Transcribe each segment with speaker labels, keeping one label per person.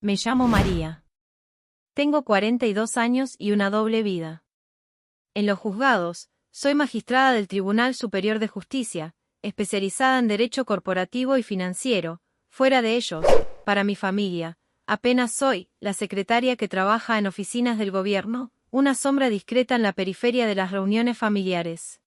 Speaker 1: Me llamo María. Tengo 42 años y una doble vida. En los juzgados, soy magistrada del Tribunal Superior de Justicia, especializada en derecho corporativo y financiero. Fuera de ellos, para mi familia, apenas soy la secretaria que trabaja en oficinas del gobierno, una sombra discreta en la periferia de las reuniones familiares.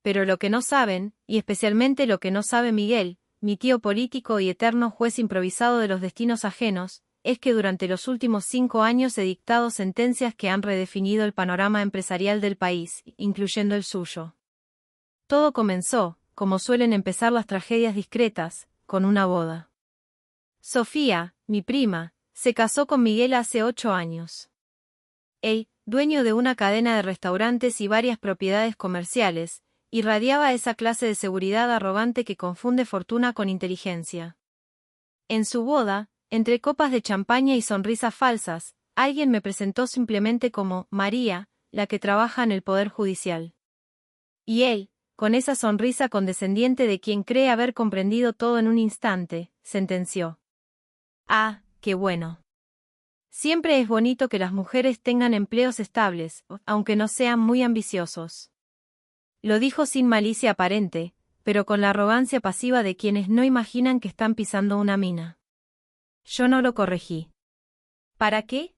Speaker 1: Pero lo que no saben, y especialmente lo que no sabe Miguel, mi tío político y eterno juez improvisado de los destinos ajenos, es que durante los últimos 5 años he dictado sentencias que han redefinido el panorama empresarial del país, incluyendo el suyo. Todo comenzó, como suelen empezar las tragedias discretas, con una boda. Sofía, mi prima, se casó con Miguel hace 8 años. Él, dueño de una cadena de restaurantes y varias propiedades comerciales, irradiaba esa clase de seguridad arrogante que confunde fortuna con inteligencia. En su boda, entre copas de champaña y sonrisas falsas, alguien me presentó simplemente como María, la que trabaja en el Poder Judicial. Y él, con esa sonrisa condescendiente de quien cree haber comprendido todo en un instante, sentenció: «Ah, qué bueno. Siempre es bonito que las mujeres tengan empleos estables, aunque no sean muy ambiciosos». Lo dijo sin malicia aparente, pero con la arrogancia pasiva de quienes no imaginan que están pisando una mina. Yo no lo corregí. ¿Para qué?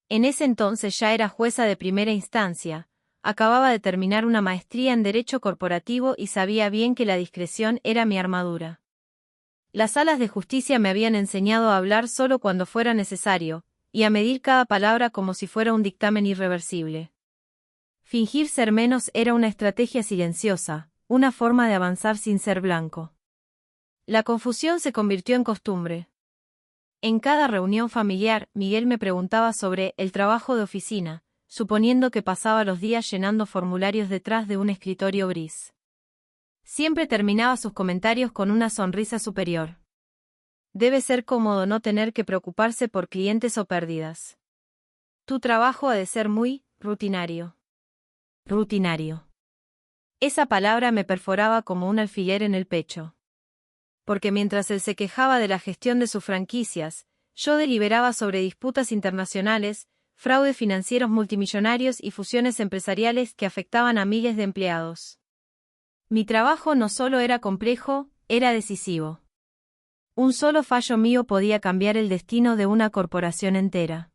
Speaker 1: En ese entonces ya era jueza de primera instancia, acababa de terminar una maestría en Derecho Corporativo y sabía bien que la discreción era mi armadura. Las salas de justicia me habían enseñado a hablar solo cuando fuera necesario, y a medir cada palabra como si fuera un dictamen irreversible. Fingir ser menos era una estrategia silenciosa, una forma de avanzar sin ser blanco. La confusión se convirtió en costumbre. En cada reunión familiar, Miguel me preguntaba sobre el trabajo de oficina, suponiendo que pasaba los días llenando formularios detrás de un escritorio gris. Siempre terminaba sus comentarios con una sonrisa superior. Debe ser cómodo no tener que preocuparse por clientes o pérdidas. Tu trabajo ha de ser muy rutinario. Rutinario. Esa palabra me perforaba como un alfiler en el pecho. Porque mientras él se quejaba de la gestión de sus franquicias, yo deliberaba sobre disputas internacionales, fraudes financieros multimillonarios y fusiones empresariales que afectaban a miles de empleados. Mi trabajo no solo era complejo, era decisivo. Un solo fallo mío podía cambiar el destino de una corporación entera.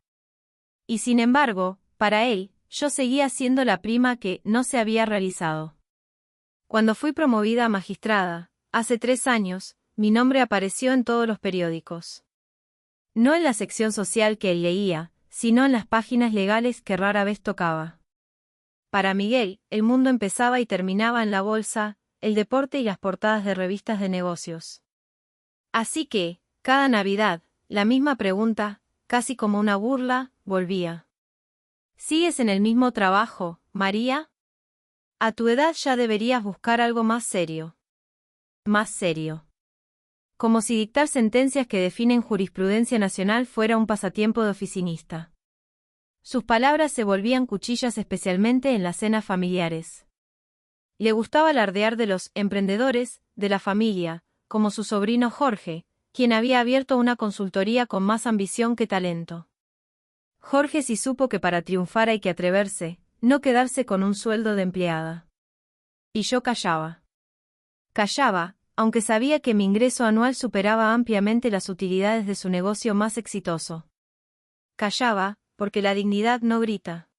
Speaker 1: Y sin embargo, para él, yo seguía siendo la prima que no se había realizado. Cuando fui promovida a magistrada, hace 3 años, mi nombre apareció en todos los periódicos. No en la sección social que él leía, sino en las páginas legales que rara vez tocaba. Para Miguel, el mundo empezaba y terminaba en la bolsa, el deporte y las portadas de revistas de negocios. Así que, cada Navidad, la misma pregunta, casi como una burla, volvía. ¿Sigues en el mismo trabajo, María? A tu edad ya deberías buscar algo más serio. Más serio. Como si dictar sentencias que definen jurisprudencia nacional fuera un pasatiempo de oficinista. Sus palabras se volvían cuchillas especialmente en las cenas familiares. Le gustaba alardear de los emprendedores de la familia, como su sobrino Jorge, quien había abierto una consultoría con más ambición que talento. Jorge sí supo que para triunfar hay que atreverse, no quedarse con un sueldo de empleada. Y yo callaba. Callaba, aunque sabía que mi ingreso anual superaba ampliamente las utilidades de su negocio más exitoso. Callaba, porque la dignidad no grita.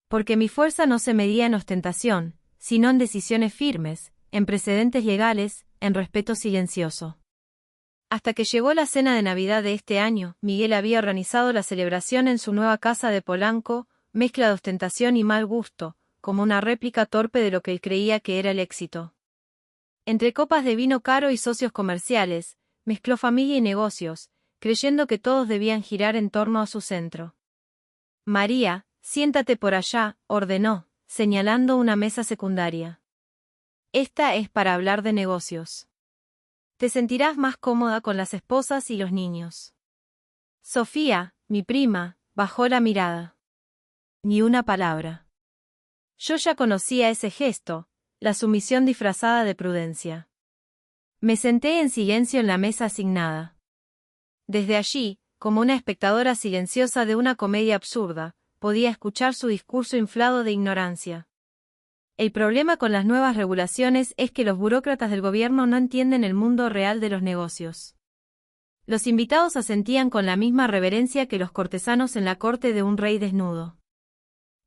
Speaker 1: Porque mi fuerza no se medía en ostentación, sino en decisiones firmes, en precedentes legales, en respeto silencioso. Hasta que llegó la cena de Navidad de este año, Miguel había organizado la celebración en su nueva casa de Polanco, mezcla de ostentación y mal gusto, como una réplica torpe de lo que él creía que era el éxito. Entre copas de vino caro y socios comerciales, mezcló familia y negocios, creyendo que todos debían girar en torno a su centro. María, siéntate por allá, ordenó, señalando una mesa secundaria. Esta es para hablar de negocios. Te sentirás más cómoda con las esposas y los niños. Sofía, mi prima, bajó la mirada. Ni una palabra. Yo ya conocía ese gesto, la sumisión disfrazada de prudencia. Me senté en silencio en la mesa asignada. Desde allí, como una espectadora silenciosa de una comedia absurda, podía escuchar su discurso inflado de ignorancia. El problema con las nuevas regulaciones es que los burócratas del gobierno no entienden el mundo real de los negocios. Los invitados asentían con la misma reverencia que los cortesanos en la corte de un rey desnudo.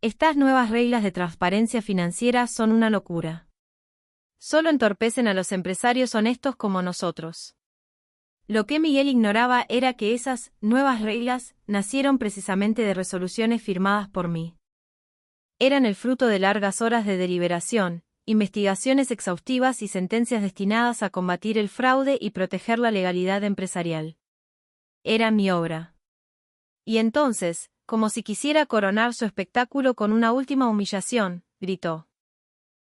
Speaker 1: Estas nuevas reglas de transparencia financiera son una locura. Solo entorpecen a los empresarios honestos como nosotros. Lo que Miguel ignoraba era que esas nuevas reglas nacieron precisamente de resoluciones firmadas por mí. Eran el fruto de largas horas de deliberación, investigaciones exhaustivas y sentencias destinadas a combatir el fraude y proteger la legalidad empresarial. Era mi obra. Y entonces, como si quisiera coronar su espectáculo con una última humillación, gritó.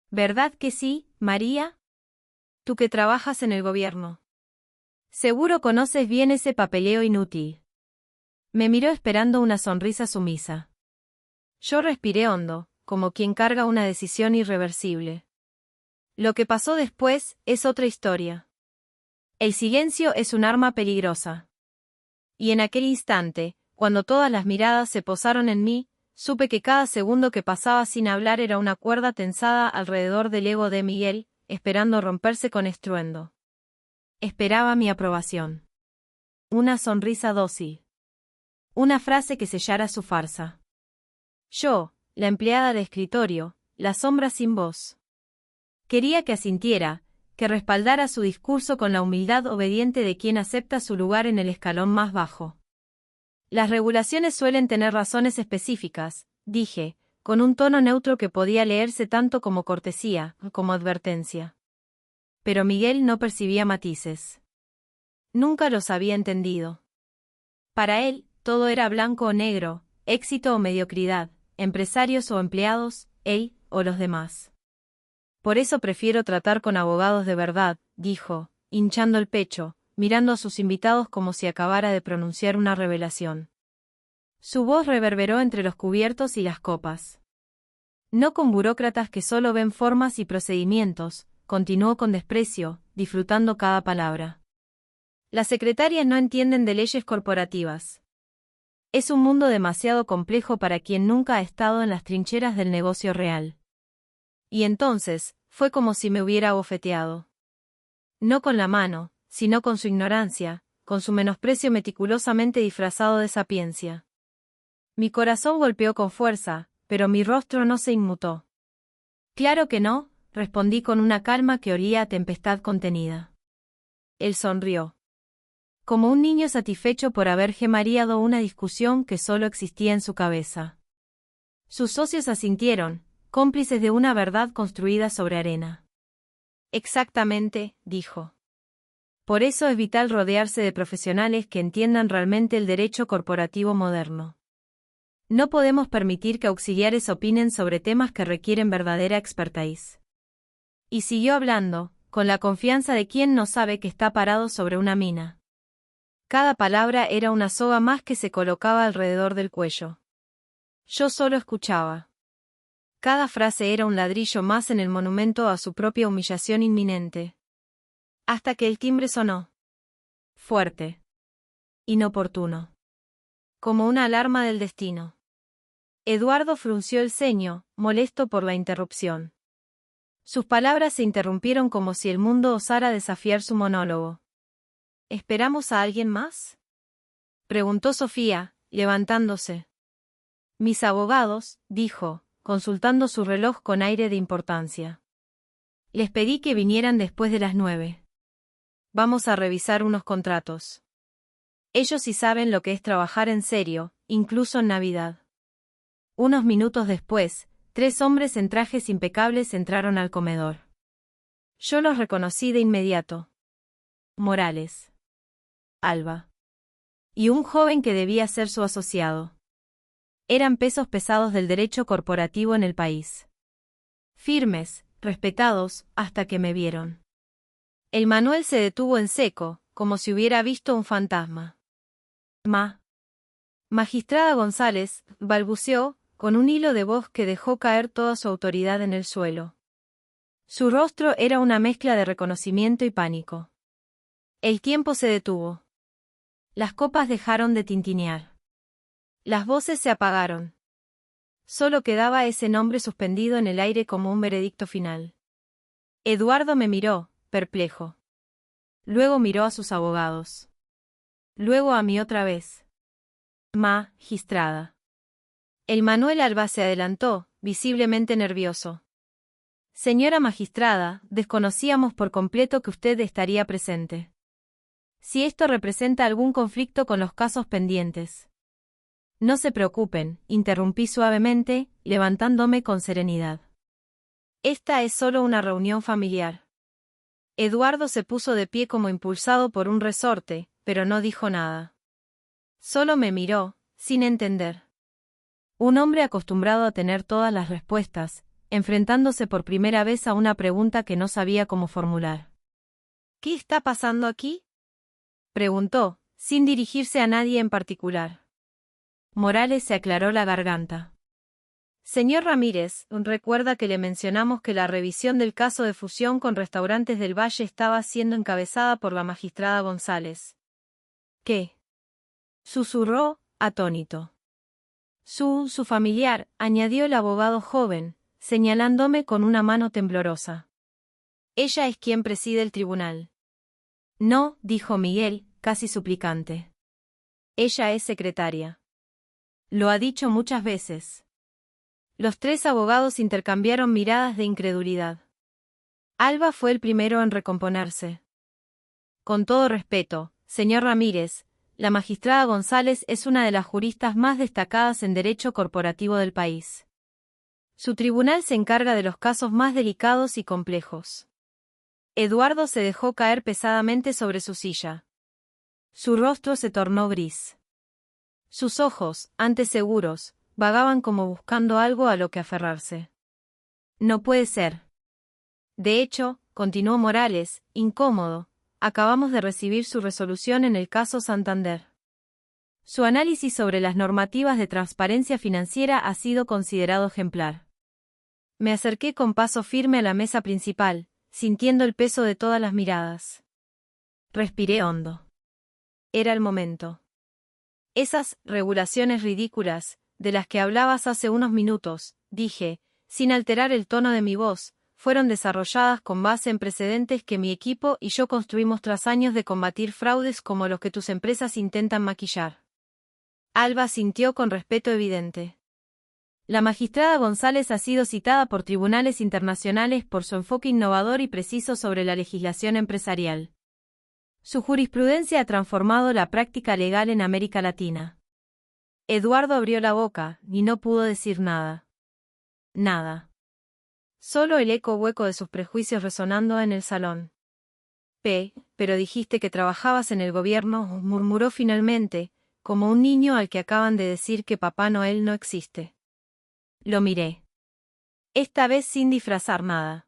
Speaker 1: ¿Verdad que sí, María? Tú que trabajas en el gobierno. Seguro conoces bien ese papeleo inútil. Me miró esperando una sonrisa sumisa. Yo respiré hondo, como quien carga una decisión irreversible. Lo que pasó después es otra historia. El silencio es un arma peligrosa. Y en aquel instante, cuando todas las miradas se posaron en mí, supe que cada segundo que pasaba sin hablar era una cuerda tensada alrededor del ego de Miguel, esperando romperse con estruendo. Esperaba mi aprobación. Una sonrisa dócil. Una frase que sellara su farsa. Yo, la empleada de escritorio, la sombra sin voz. Quería que asintiera, que respaldara su discurso con la humildad obediente de quien acepta su lugar en el escalón más bajo. Las regulaciones suelen tener razones específicas, dije, con un tono neutro que podía leerse tanto como cortesía, como advertencia. Pero Miguel no percibía matices. Nunca los había entendido. Para él, todo era blanco o negro, éxito o mediocridad, empresarios o empleados, él o los demás. Por eso prefiero tratar con abogados de verdad, dijo, hinchando el pecho, mirando a sus invitados como si acabara de pronunciar una revelación. Su voz reverberó entre los cubiertos y las copas. No con burócratas que solo ven formas y procedimientos, continuó con desprecio, disfrutando cada palabra. Las secretarias no entienden de leyes corporativas. Es un mundo demasiado complejo para quien nunca ha estado en las trincheras del negocio real. Y entonces, fue como si me hubiera abofeteado. No con la mano, sino con su ignorancia, con su menosprecio meticulosamente disfrazado de sapiencia. Mi corazón golpeó con fuerza, pero mi rostro no se inmutó. Claro que no, respondí con una calma que olía a tempestad contenida. Él sonrió. Como un niño satisfecho por haber gemariado una discusión que solo existía en su cabeza. Sus socios asintieron, cómplices de una verdad construida sobre arena. Exactamente, dijo. Por eso es vital rodearse de profesionales que entiendan realmente el derecho corporativo moderno. No podemos permitir que auxiliares opinen sobre temas que requieren verdadera expertise. Y siguió hablando, con la confianza de quien no sabe que está parado sobre una mina. Cada palabra era una soga más que se colocaba alrededor del cuello. Yo solo escuchaba. Cada frase era un ladrillo más en el monumento a su propia humillación inminente. Hasta que el timbre sonó. Fuerte. Inoportuno. Como una alarma del destino. Eduardo frunció el ceño, molesto por la interrupción. Sus palabras se interrumpieron como si el mundo osara desafiar su monólogo. ¿Esperamos a alguien más?, preguntó Sofía, levantándose. Mis abogados, dijo, consultando su reloj con aire de importancia. Les pedí que vinieran después de las 9. Vamos a revisar unos contratos. Ellos sí saben lo que es trabajar en serio, incluso en Navidad. Unos minutos después, 3 hombres en trajes impecables entraron al comedor. Yo los reconocí de inmediato. Morales. Alba. Y un joven que debía ser su asociado. Eran pesos pesados del derecho corporativo en el país. Firmes, respetados, hasta que me vieron. El Manuel se detuvo en seco, como si hubiera visto un fantasma. Magistrada González, balbuceó, con un hilo de voz que dejó caer toda su autoridad en el suelo. Su rostro era una mezcla de reconocimiento y pánico. El tiempo se detuvo. Las copas dejaron de tintinear. Las voces se apagaron. Solo quedaba ese nombre suspendido en el aire como un veredicto final. Eduardo me miró, perplejo. Luego miró a sus abogados. Luego a mí otra vez. Magistrada. El Manuel Alba se adelantó, visiblemente nervioso. Señora magistrada, desconocíamos por completo que usted estaría presente. Si esto representa algún conflicto con los casos pendientes. No se preocupen, interrumpí suavemente, levantándome con serenidad. Esta es solo una reunión familiar. Eduardo se puso de pie como impulsado por un resorte, pero no dijo nada. Solo me miró, sin entender. Un hombre acostumbrado a tener todas las respuestas, enfrentándose por primera vez a una pregunta que no sabía cómo formular. ¿Qué está pasando aquí?, preguntó, sin dirigirse a nadie en particular. Morales se aclaró la garganta. Señor Ramírez, recuerda que le mencionamos que la revisión del caso de fusión con Restaurantes del Valle estaba siendo encabezada por la magistrada González. ¿Qué?, susurró, atónito. Su familiar, añadió el abogado joven, señalándome con una mano temblorosa. Ella es quien preside el tribunal. No, dijo Miguel, casi suplicante. Ella es secretaria. Lo ha dicho muchas veces. Los tres abogados intercambiaron miradas de incredulidad. Alba fue el primero en recomponerse. Con todo respeto, señor Ramírez, la magistrada González es una de las juristas más destacadas en derecho corporativo del país. Su tribunal se encarga de los casos más delicados y complejos. Eduardo se dejó caer pesadamente sobre su silla. Su rostro se tornó gris. Sus ojos, antes seguros, vagaban como buscando algo a lo que aferrarse. No puede ser. De hecho, continuó Morales, incómodo, acabamos de recibir su resolución en el caso Santander. Su análisis sobre las normativas de transparencia financiera ha sido considerado ejemplar. Me acerqué con paso firme a la mesa principal, sintiendo el peso de todas las miradas. Respiré hondo. Era el momento. Esas regulaciones ridículas, de las que hablabas hace unos minutos, dije, sin alterar el tono de mi voz, fueron desarrolladas con base en precedentes que mi equipo y yo construimos tras años de combatir fraudes como los que tus empresas intentan maquillar. Alba sintió con respeto evidente. La magistrada González ha sido citada por tribunales internacionales por su enfoque innovador y preciso sobre la legislación empresarial. Su jurisprudencia ha transformado la práctica legal en América Latina. Eduardo abrió la boca, y no pudo decir nada. Nada. Solo el eco hueco de sus prejuicios resonando en el salón. Pero dijiste que trabajabas en el gobierno, murmuró finalmente, como un niño al que acaban de decir que Papá Noel no existe. Lo miré. Esta vez sin disfrazar nada.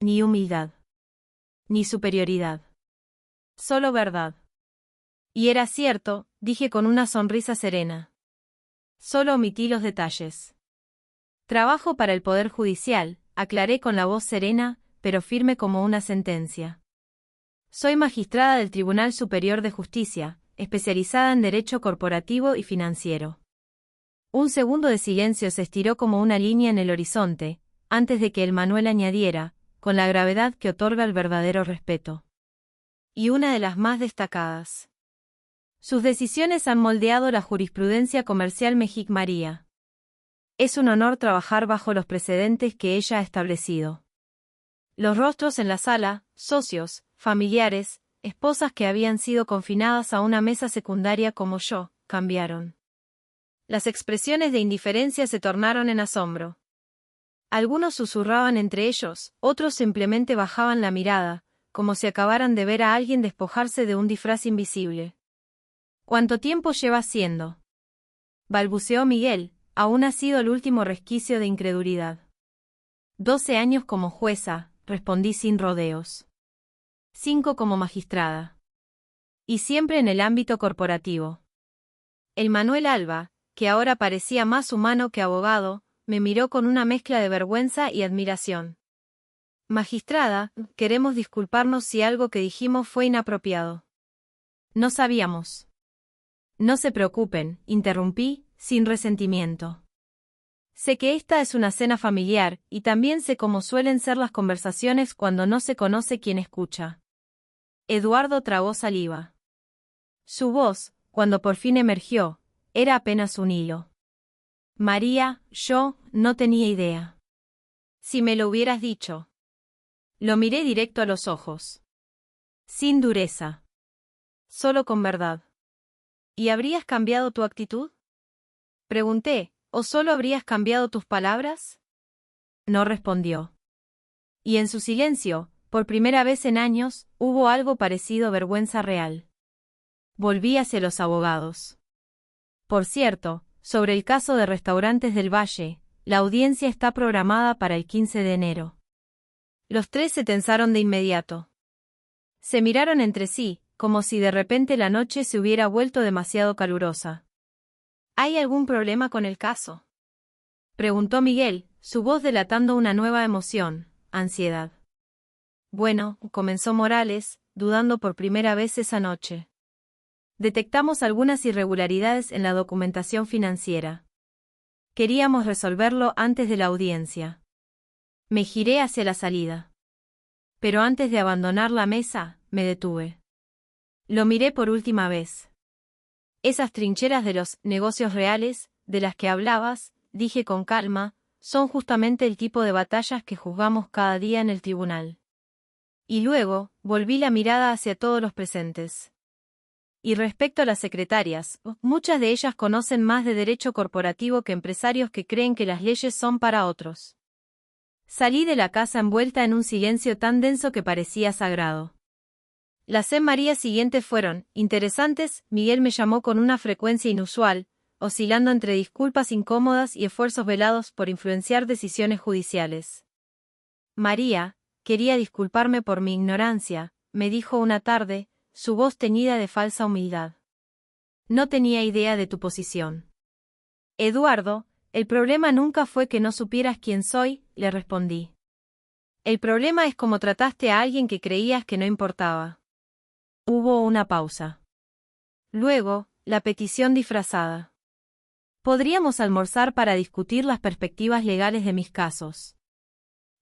Speaker 1: Ni humildad. Ni superioridad. Solo verdad. Y era cierto, dije con una sonrisa serena. Solo omití los detalles. Trabajo para el Poder Judicial, aclaré con la voz serena, pero firme como una sentencia. Soy magistrada del Tribunal Superior de Justicia, especializada en Derecho Corporativo y Financiero. Un segundo de silencio se estiró como una línea en el horizonte, antes de que el Manuel añadiera, con la gravedad que otorga el verdadero respeto. Y una de las más destacadas. Sus decisiones han moldeado la jurisprudencia comercial Mexic-María. Es un honor trabajar bajo los precedentes que ella ha establecido. Los rostros en la sala, socios, familiares, esposas que habían sido confinadas a una mesa secundaria como yo, cambiaron. Las expresiones de indiferencia se tornaron en asombro. Algunos susurraban entre ellos, otros simplemente bajaban la mirada, como si acabaran de ver a alguien despojarse de un disfraz invisible. ¿Cuánto tiempo lleva haciendo?, balbuceó Miguel, aún ha sido el último resquicio de incredulidad. 12 años como jueza, respondí sin rodeos. 5 como magistrada. Y siempre en el ámbito corporativo. El Manuel Alba, que ahora parecía más humano que abogado, me miró con una mezcla de vergüenza y admiración. Magistrada, queremos disculparnos si algo que dijimos fue inapropiado. No sabíamos. No se preocupen, interrumpí, sin resentimiento. Sé que esta es una cena familiar, y también sé cómo suelen ser las conversaciones cuando no se conoce quien escucha. Eduardo tragó saliva. Su voz, cuando por fin emergió, era apenas un hilo. María, yo, no tenía idea. Si me lo hubieras dicho. Lo miré directo a los ojos. Sin dureza. Solo con verdad. ¿Y habrías cambiado tu actitud? Pregunté, ¿o solo habrías cambiado tus palabras? No respondió. Y en su silencio, por primera vez en años, hubo algo parecido a vergüenza real. Volví hacia los abogados. Por cierto, sobre el caso de Restaurantes del Valle, la audiencia está programada para el 15 de enero. Los tres se tensaron de inmediato. Se miraron entre sí, como si de repente la noche se hubiera vuelto demasiado calurosa. ¿Hay algún problema con el caso?, preguntó Miguel, su voz delatando una nueva emoción, ansiedad. Bueno, comenzó Morales, dudando por primera vez esa noche. Detectamos algunas irregularidades en la documentación financiera. Queríamos resolverlo antes de la audiencia. Me giré hacia la salida. Pero antes de abandonar la mesa, me detuve. Lo miré por última vez. Esas trincheras de los negocios reales, de las que hablabas, dije con calma, son justamente el tipo de batallas que juzgamos cada día en el tribunal. Y luego, volví la mirada hacia todos los presentes. Y respecto a las secretarias, muchas de ellas conocen más de derecho corporativo que empresarios que creen que las leyes son para otros. Salí de la casa envuelta en un silencio tan denso que parecía sagrado. Las Marías siguientes fueron interesantes. Miguel me llamó con una frecuencia inusual, oscilando entre disculpas incómodas y esfuerzos velados por influenciar decisiones judiciales. María, quería disculparme por mi ignorancia, me dijo una tarde, su voz teñida de falsa humildad. No tenía idea de tu posición. Eduardo, el problema nunca fue que no supieras quién soy, le respondí. El problema es cómo trataste a alguien que creías que no importaba. Hubo una pausa. Luego, la petición disfrazada. Podríamos almorzar para discutir las perspectivas legales de mis casos.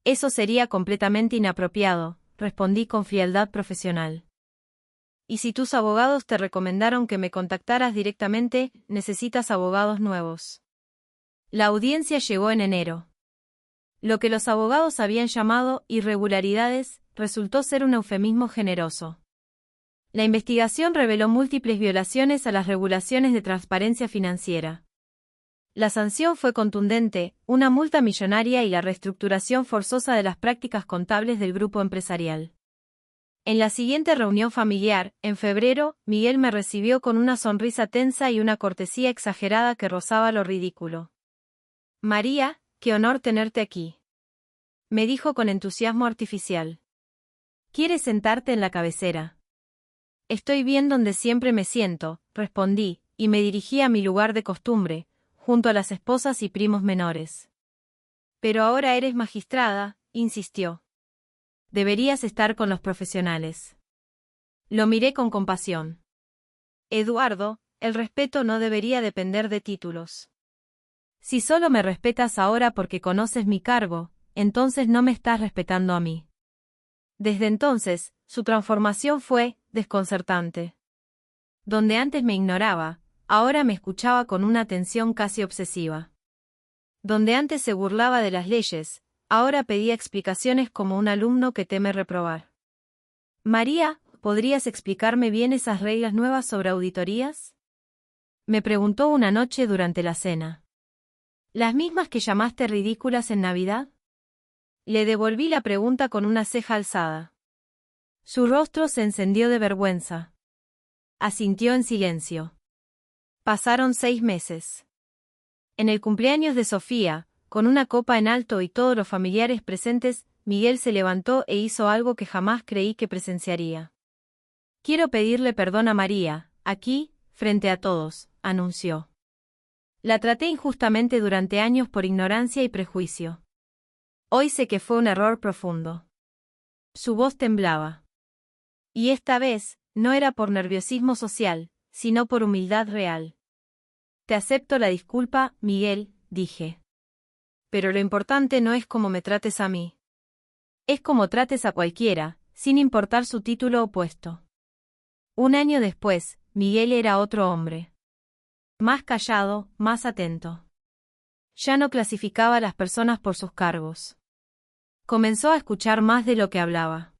Speaker 1: Eso sería completamente inapropiado, respondí con frialdad profesional. Y si tus abogados te recomendaron que me contactaras directamente, necesitas abogados nuevos. La audiencia llegó en enero. Lo que los abogados habían llamado irregularidades resultó ser un eufemismo generoso. La investigación reveló múltiples violaciones a las regulaciones de transparencia financiera. La sanción fue contundente, una multa millonaria y la reestructuración forzosa de las prácticas contables del grupo empresarial. En la siguiente reunión familiar, en febrero, Miguel me recibió con una sonrisa tensa y una cortesía exagerada que rozaba lo ridículo. María, qué honor tenerte aquí. Me dijo con entusiasmo artificial. ¿Quieres sentarte en la cabecera? Estoy bien donde siempre me siento, respondí, y me dirigí a mi lugar de costumbre, junto a las esposas y primos menores. Pero ahora eres magistrada, insistió. Deberías estar con los profesionales. Lo miré con compasión. Eduardo, el respeto no debería depender de títulos. Si solo me respetas ahora porque conoces mi cargo, entonces no me estás respetando a mí. Desde entonces, su transformación fue desconcertante. Donde antes me ignoraba, ahora me escuchaba con una atención casi obsesiva. Donde antes se burlaba de las leyes, ahora pedía explicaciones como un alumno que teme reprobar. María, ¿podrías explicarme bien esas reglas nuevas sobre auditorías? Me preguntó una noche durante la cena. ¿Las mismas que llamaste ridículas en Navidad? Le devolví la pregunta con una ceja alzada. Su rostro se encendió de vergüenza. Asintió en silencio. Pasaron 6 meses. En el cumpleaños de Sofía, con una copa en alto y todos los familiares presentes, Miguel se levantó e hizo algo que jamás creí que presenciaría. Quiero pedirle perdón a María, aquí, frente a todos, anunció. La traté injustamente durante años por ignorancia y prejuicio. Hoy sé que fue un error profundo. Su voz temblaba. Y esta vez, no era por nerviosismo social, sino por humildad real. Te acepto la disculpa, Miguel, dije. Pero lo importante no es cómo me trates a mí. Es como trates a cualquiera, sin importar su título o puesto. Un año después, Miguel era otro hombre. Más callado, más atento. Ya no clasificaba a las personas por sus cargos. Comenzó a escuchar más de lo que hablaba.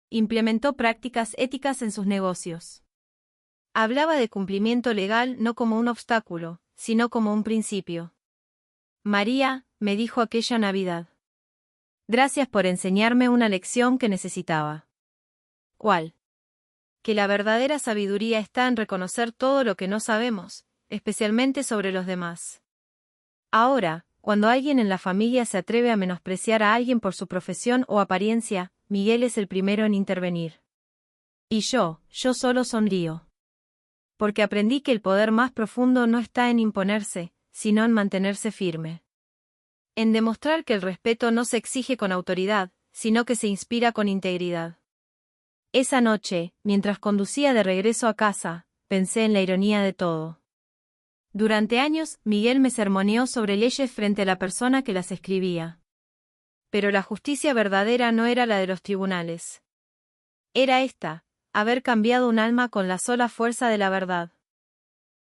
Speaker 1: Implementó prácticas éticas en sus negocios. Hablaba de cumplimiento legal no como un obstáculo, sino como un principio. María, me dijo aquella Navidad. Gracias por enseñarme una lección que necesitaba. ¿Cuál? Que la verdadera sabiduría está en reconocer todo lo que no sabemos, especialmente sobre los demás. Ahora, cuando alguien en la familia se atreve a menospreciar a alguien por su profesión o apariencia, Miguel es el primero en intervenir. Y yo solo sonrío. Porque aprendí que el poder más profundo no está en imponerse, sino en mantenerse firme. En demostrar que el respeto no se exige con autoridad, sino que se inspira con integridad. Esa noche, mientras conducía de regreso a casa, pensé en la ironía de todo. Durante años, Miguel me sermoneó sobre leyes frente a la persona que las escribía. Pero la justicia verdadera no era la de los tribunales. Era esta, haber cambiado un alma con la sola fuerza de la verdad.